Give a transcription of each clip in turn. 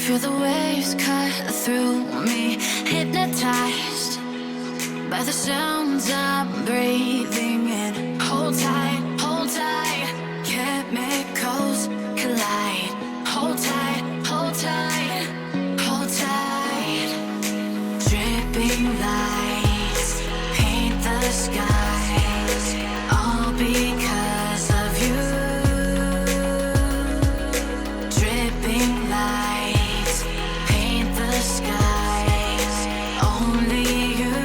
Feel the waves cut through me, hypnotized by the sounds I'm breathing in. Hold tight, chemicals collide. Hold tight, hold tight, hold tight. Dripping lights paint the skies, all because of you. Dripping lights paint the skies, only you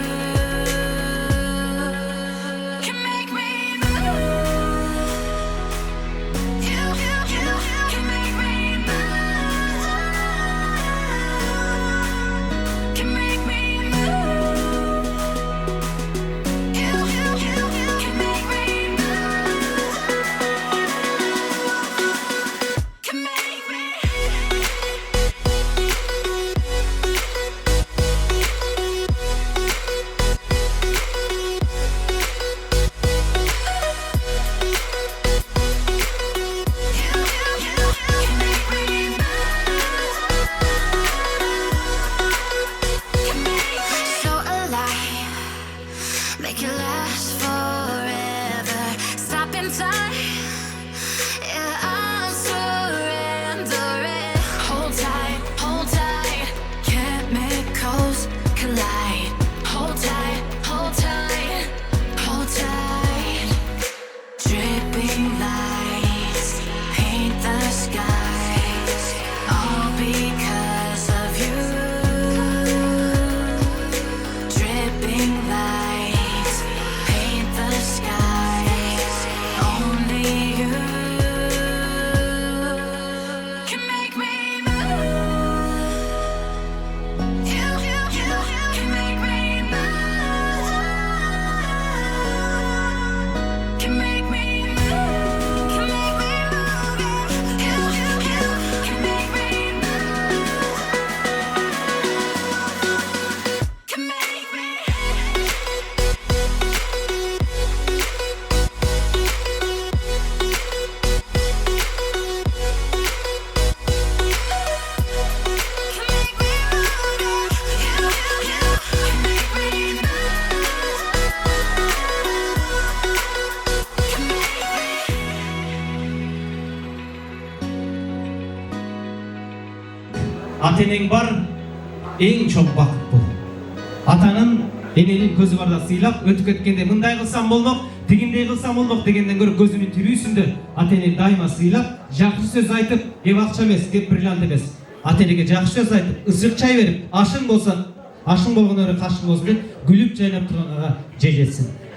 can make me move. You can make me move. Can make me move. You can make me move. Can make me. So alive, make it last forever. Stop in time, yeah, I'm surrendering. Hold tight, chemicals collide. Hold tight, hold tight, hold tight. Dripping lights paint the skies, all because of you. Dripping lights paint the skies, only you can make me move. You can make me move. Can make me move. Can make me move. You can make me move. Can make me. Атенең бар, ең чоң бақыт бұл. Атанын эненин көзү барда сыйлап, өтүп кеткенде мындай кылсам болмок, тигиндей кылсам болмок дегенден көрө көзүнүн тирүүсүндө атени дайыма сыйлап, жакшы сөз айтып, кеп акча эмес, кеп бриллиант эмес. Атенеге жакшы сөз айтып, ысык чай берип, ашың болгону кашың болсун деп күлүп жайнап турганга жей жетсин.